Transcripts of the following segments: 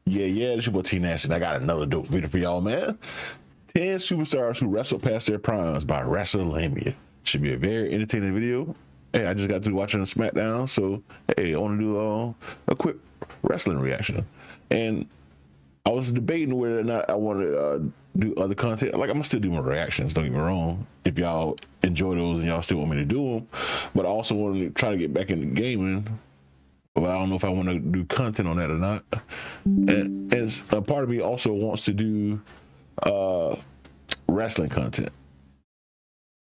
Yeah, this your boy T Nash, and I got another dope video for y'all, man. 10 superstars who wrestled past their primes by WrestleMania. Should be a very entertaining video. Hey, I just got through watching SmackDown, so hey, I want to do a quick wrestling reaction. And I was debating whether or not I want to do other content. Like, I'm gonna still do my reactions, don't get me wrong, if y'all enjoy those and y'all still want me to do them. But I also want to try to get back into gaming. But I don't know if I want to do content on that or not. And as a part of me also wants to do wrestling content.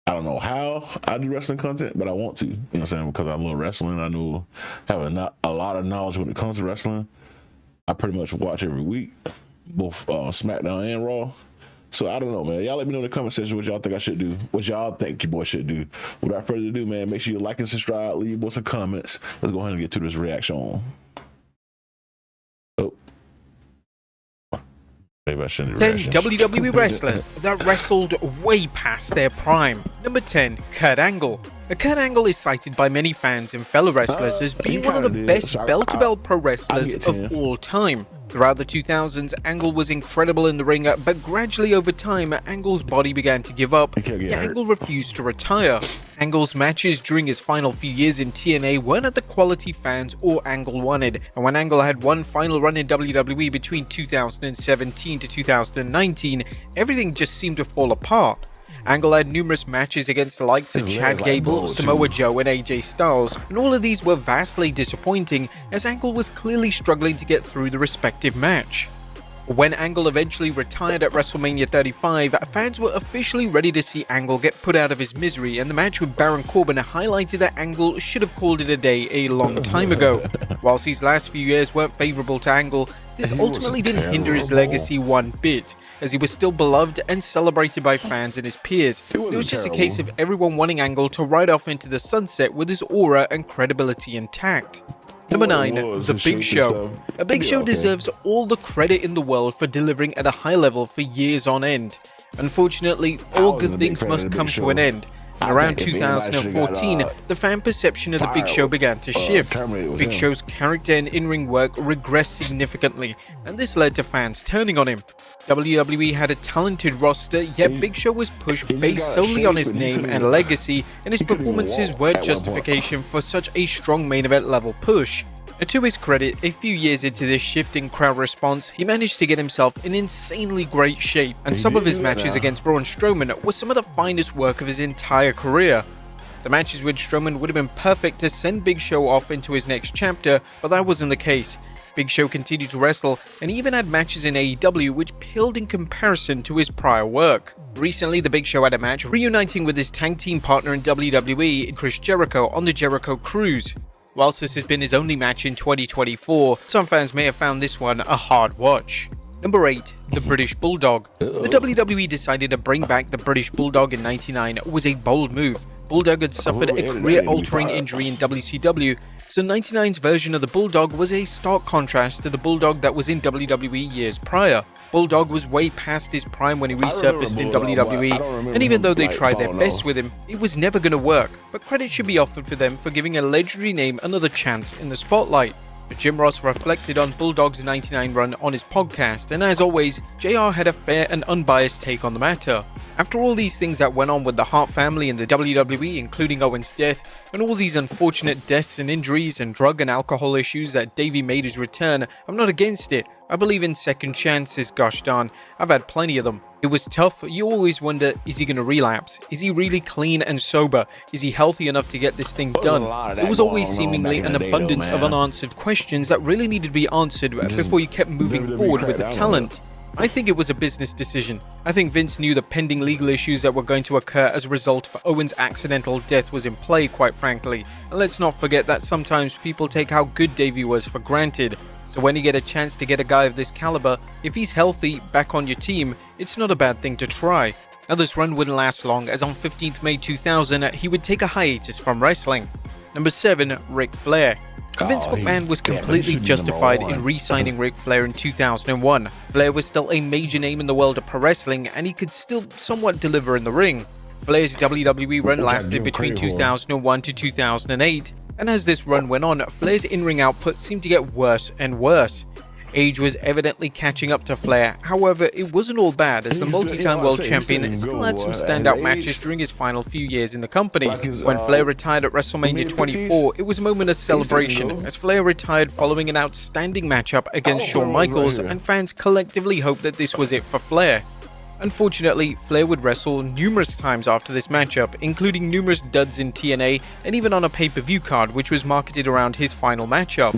I don't know how I do wrestling content, but I want to. You know what I'm saying? Because I love wrestling. I know have a lot of knowledge when it comes to wrestling. I pretty much watch every week, both SmackDown and Raw. So I don't know, man. Y'all let me know in the comment section what y'all think I should do, what y'all think your boy should do. Without further ado, man, make sure you like and subscribe, leave your boy some comments. Let's go ahead and get to this reaction. Oh. Maybe I shouldn't do 10 reactions. WWE wrestlers that wrestled way past their prime. Number 10, Kurt Angle. Kurt Angle is cited by many fans and fellow wrestlers as being one of the best bell-to-bell pro wrestlers of all time. Throughout the 2000s, Angle was incredible in the ring, but gradually over time, Angle's body began to give up, yet Angle refused to retire. Angle's matches during his final few years in TNA weren't at the quality fans or Angle wanted, and when Angle had one final run in WWE between 2017 to 2019, everything just seemed to fall apart. Angle had numerous matches against the likes of Chad Gable, Samoa Joe and AJ Styles, and all of these were vastly disappointing as Angle was clearly struggling to get through the respective match. When Angle eventually retired at WrestleMania 35, fans were officially ready to see Angle get put out of his misery, and the match with Baron Corbin highlighted that Angle should have called it a day a long time ago. Whilst these last few years weren't favourable to Angle, this ultimately didn't hinder his legacy one bit, as he was still beloved and celebrated by fans and his peers. It was just a case of everyone wanting Angle to ride off into the sunset with his aura and credibility intact. Number 9, The Big Show. A Big Show deserves all the credit in the world for delivering at a high level for years on end. Unfortunately, all good things must come to an end. And around 2014, the fan perception of The Big Show began to shift. Big Show's character and in-ring work regressed significantly, and this led to fans turning on him. WWE had a talented roster, yet Big Show was pushed based solely on his name and legacy, and his performances weren't justification for such a strong main event level push. To his credit, a few years into this shift in crowd response, he managed to get himself in insanely great shape, and some of his matches against Braun Strowman were some of the finest work of his entire career. The matches with Strowman would have been perfect to send Big Show off into his next chapter, but that wasn't the case. Big Show continued to wrestle, and even had matches in AEW which paled in comparison to his prior work. Recently, the Big Show had a match reuniting with his tag team partner in WWE, Chris Jericho, on the Jericho Cruise. Whilst this has been his only match in 2024, some fans may have found this one a hard watch. Number 8, the British Bulldog. The WWE decided to bring back the British Bulldog in '99 was a bold move. Bulldog had suffered a career-altering injury in WCW, so '99's version of the Bulldog was a stark contrast to the Bulldog that was in WWE years prior. Bulldog was way past his prime when he resurfaced in WWE, and even though they tried their best with him, it was never going to work, but credit should be offered for them for giving a legendary name another chance in the spotlight. Jim Ross reflected on Bulldog's '99 run on his podcast, and as always, JR had a fair and unbiased take on the matter. After all these things that went on with the Hart family and the WWE, including Owen's death, and all these unfortunate deaths and injuries and drug and alcohol issues that Davey made his return, I'm not against it. I believe in second chances, gosh darn. I've had plenty of them. It was tough. You always wonder, is he going to relapse? Is he really clean and sober? Is he healthy enough to get this thing done? There was always seemingly an abundance of unanswered questions that really needed to be answered before you kept moving forward with the talent. I think it was a business decision. I think Vince knew the pending legal issues that were going to occur as a result of Owen's accidental death was in play, quite frankly. And let's not forget that sometimes people take how good Davey was for granted. So when you get a chance to get a guy of this caliber, if he's healthy, back on your team, it's not a bad thing to try. Now this run wouldn't last long, as on 15th May 2000, he would take a hiatus from wrestling. Number 7, Ric Flair. Vince McMahon was completely justified in re-signing Ric Flair in 2001. Flair was still a major name in the world of pro wrestling, and he could still somewhat deliver in the ring. Flair's WWE run lasted between 2001 to 2008, and as this run went on, Flair's in-ring output seemed to get worse and worse. Age was evidently catching up to Flair, however, it wasn't all bad as the multi-time world champion still had some standout matches during his final few years in the company. When Flair retired at WrestleMania 24, it was a moment of celebration as Flair retired following an outstanding matchup against Shawn Michaels, and fans collectively hoped that this was it for Flair. Unfortunately, Flair would wrestle numerous times after this matchup, including numerous duds in TNA and even on a pay-per-view card which was marketed around his final matchup.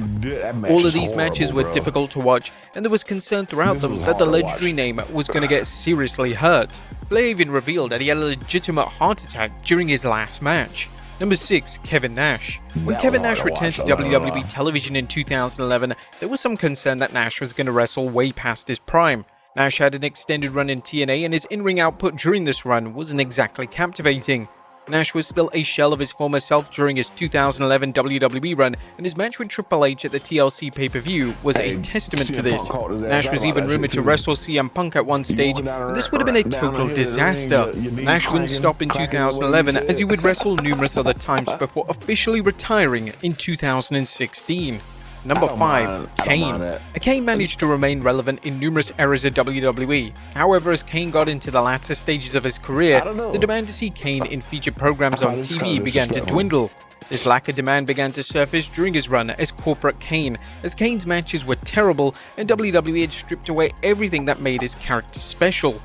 All of these matches were difficult to watch, and there was concern throughout them that the legendary name was going to get seriously hurt. Flair even revealed that he had a legitimate heart attack during his last match. Number 6. Kevin Nash. When Kevin Nash returned to WWE television in 2011, there was some concern that Nash was going to wrestle way past his prime. Nash had an extended run in TNA, and his in-ring output during this run wasn't exactly captivating. Nash was still a shell of his former self during his 2011 WWE run, and his match with Triple H at the TLC pay-per-view was a testament to this. Nash was even rumored to wrestle CM Punk at one stage, and this would have been a total disaster. Nash wouldn't stop in 2011, as he would wrestle numerous other times before officially retiring in 2016. Number 5. Kane. Kane managed to remain relevant in numerous eras of WWE. However, as Kane got into the latter stages of his career, the demand to see Kane in featured programs on TV began to dwindle. This lack of demand began to surface during his run as Corporate Kane, as Kane's matches were terrible and WWE had stripped away everything that made his character special.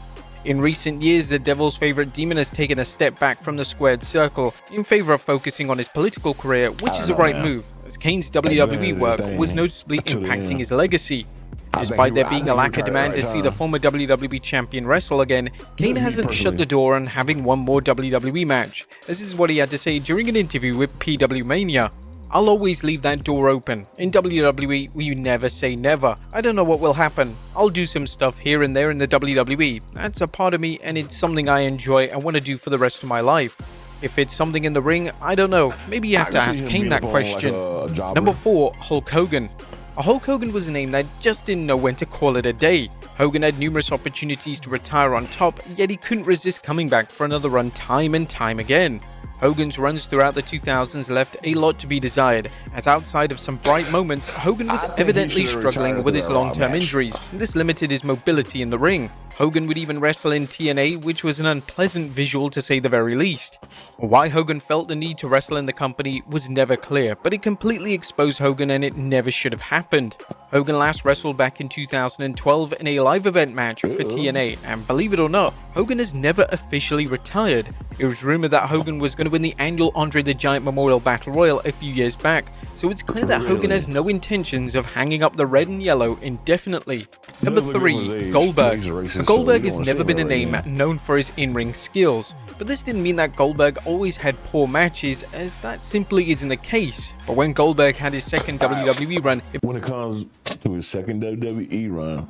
In recent years, the Devil's favorite demon has taken a step back from the squared circle in favor of focusing on his political career, which is the right move, as Kane's WWE work was noticeably impacting his legacy. Despite there being a lack of demand to see the former WWE champion wrestle again, Kane hasn't shut the door on having one more WWE match. This is what he had to say during an interview with PW Mania. "I'll always leave that door open. In WWE, we never say never. I don't know what will happen. I'll do some stuff here and there in the WWE. That's a part of me, and it's something I enjoy and want to do for the rest of my life. If it's something in the ring, I don't know. Maybe you have to ask Kane that question." Number 4. Hulk Hogan. Hulk Hogan was a name that just didn't know when to call it a day. Hogan had numerous opportunities to retire on top, yet he couldn't resist coming back for another run time and time again. Hogan's runs throughout the 2000s left a lot to be desired, as outside of some bright moments, Hogan was evidently struggling with his long-term injuries, and this limited his mobility in the ring. Hogan would even wrestle in TNA, which was an unpleasant visual to say the very least. Why Hogan felt the need to wrestle in the company was never clear, but it completely exposed Hogan and it never should have happened. Hogan last wrestled back in 2012 in a live event match for TNA, and believe it or not, Hogan has never officially retired. It was rumored that Hogan was going to win the annual Andre the Giant Memorial Battle Royal a few years back, so it's clear that Hogan has no intentions of hanging up the red and yellow indefinitely. Number 3. Goldberg. Goldberg has never been a name known for his in-ring skills, but this didn't mean that Goldberg always had poor matches, as that simply isn't the case. But when Goldberg had his second WWE run, when it comes to his second WWE run,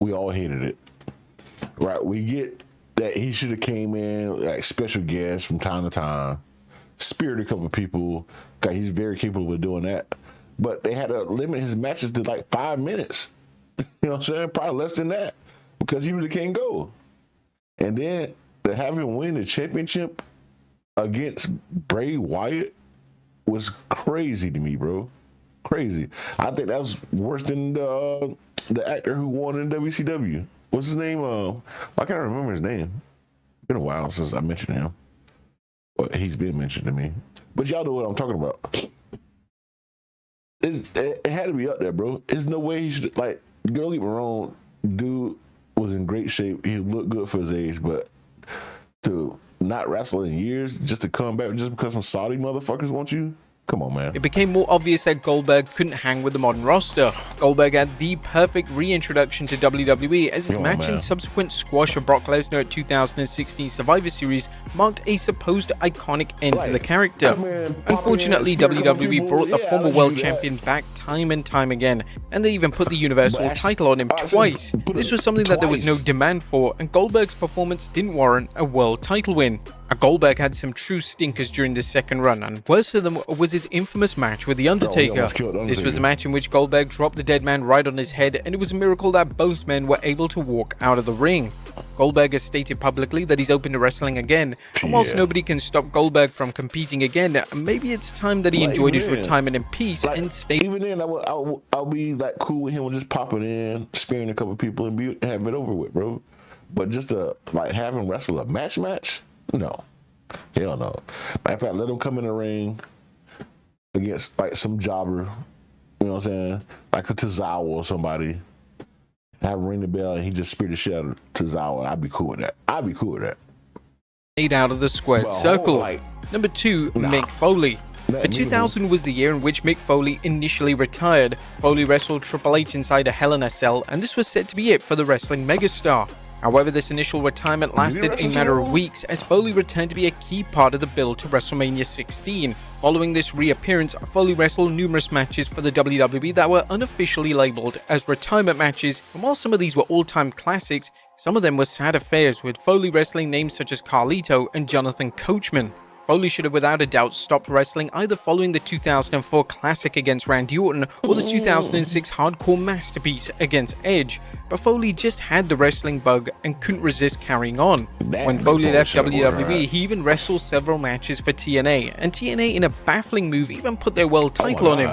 we all hated it. Right? We get that he should have came in like special guests from time to time, spirited a couple of people, because he's very capable of doing that. But they had to limit his matches to like 5 minutes. You know what I'm saying? Probably less than that, because he really can't go. And then to have him win the championship against Bray Wyatt was crazy to me, bro. Crazy. I think that was worse than the actor who won in WCW. What's his name? I can't remember his name. It's been a while since I mentioned him. Well, he's been mentioned to me. But y'all know what I'm talking about. It had to be up there, bro. There's no way he should, like, don't get me wrong, dude was in great shape. He looked good for his age, but to not wrestle in years just to come back just because some Saudi motherfuckers want you? Come on, man. It became more obvious that Goldberg couldn't hang with the modern roster. Goldberg had the perfect reintroduction to WWE, as his match and subsequent squash of Brock Lesnar at 2016 Survivor Series marked a supposed iconic end to the character. Unfortunately, WWE brought the former world champion back time and time again, and they even put the Universal title on him twice. This was something that there was no demand for, and Goldberg's performance didn't warrant a world title win. Goldberg had some true stinkers during this second run, and worst of them was his infamous match with The Undertaker. This was a match in which Goldberg dropped the dead man right on his head, and it was a miracle that both men were able to walk out of the ring. Goldberg has stated publicly that he's open to wrestling again, and whilst nobody can stop Goldberg from competing again, maybe it's time that he enjoyed his retirement in peace and stayed. Even then, I'll be like cool with him just popping in, spearing a couple people, and have it over with, bro. But just to like have him wrestle a match, no, hell no. Matter of fact, let him come in the ring against like some jobber, you know what I'm saying, like a Tozawa or somebody. Have him ring the bell and he just speared the shit out of Tozawa. I'd be cool with that. Stayed out of the squared circle. Number 2, Mick Foley. 2000 was the year in which Mick Foley initially retired. Foley wrestled Triple H inside a Hell in a Cell, and this was set to be it for the wrestling megastar. However, this initial retirement lasted a matter of weeks as Foley returned to be a key part of the build to WrestleMania 16. Following this reappearance, Foley wrestled numerous matches for the WWE that were unofficially labeled as retirement matches, and while some of these were all-time classics, some of them were sad affairs, with Foley wrestling names such as Carlito and Jonathan Coachman. Foley should have without a doubt stopped wrestling either following the 2004 Classic against Randy Orton or the 2006 Hardcore Masterpiece against Edge, but Foley just had the wrestling bug and couldn't resist carrying on. When Foley left WWE, he even wrestled several matches for TNA, and TNA in a baffling move even put their world title on him.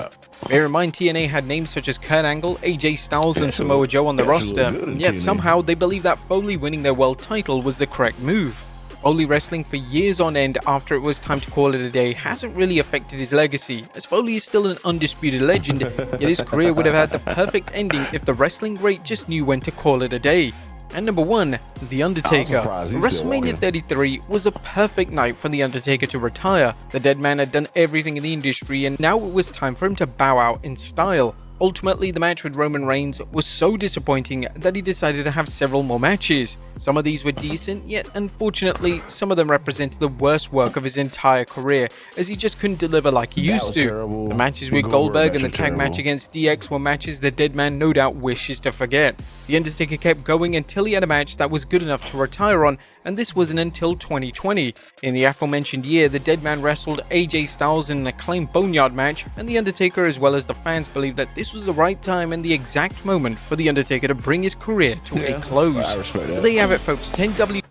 Bear in mind, TNA had names such as Kurt Angle, AJ Styles and Samoa Joe on the roster, yet somehow they believed that Foley winning their world title was the correct move. Foley wrestling for years on end after it was time to call it a day hasn't really affected his legacy, as Foley is still an undisputed legend, yet his career would have had the perfect ending if the wrestling great just knew when to call it a day. And number 1, The Undertaker. WrestleMania 33 was a perfect night for The Undertaker to retire. The dead man had done everything in the industry, and now it was time for him to bow out in style. Ultimately, the match with Roman Reigns was so disappointing that he decided to have several more matches. Some of these were decent, yet unfortunately, some of them represented the worst work of his entire career, as he just couldn't deliver like he used to. The matches with Goldberg and the tag match against DX were matches the dead man no doubt wishes to forget. The Undertaker kept going until he had a match that was good enough to retire on, and this wasn't until 2020. In the aforementioned year, the dead man wrestled AJ Styles in an acclaimed Boneyard match, and the Undertaker as well as the fans believed that this was the right time and the exact moment for the Undertaker to bring his career to a close. I respect that. There you have it, folks. 10W.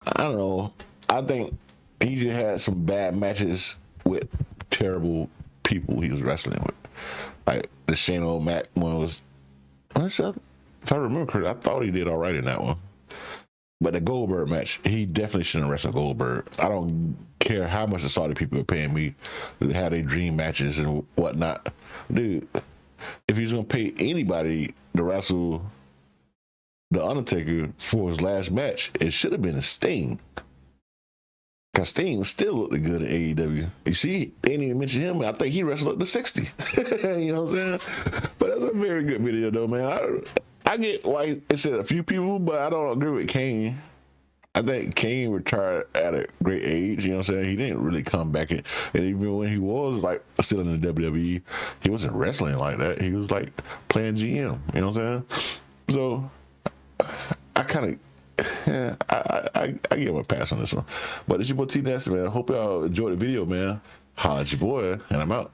I don't know. I think he just had some bad matches with terrible people he was wrestling with. Like the Shane O'Mac one was, if I remember correctly, I thought he did all right in that one. But the Goldberg match, he definitely shouldn't wrestle Goldberg. I don't care how much the Saudi people are paying me to have their dream matches and whatnot. Dude, if he's going to pay anybody to wrestle The Undertaker for his last match, it should have been a Sting. Because Sting still looked good in AEW. You see, they didn't even mention him. I think he wrestled up to 60. You know what I'm saying? But that's a very good video, though, man. I get why it said a few people, but I don't agree with Kane. I think Kane retired at a great age, you know what I'm saying? He didn't really come back and even when he was like still in the WWE, he wasn't wrestling like that. He was like playing GM, you know what I'm saying? So I kind of I give him a pass on this one. But it's your boy T Nasty, man. I hope y'all enjoyed the video, man. Holla at your boy, and I'm out.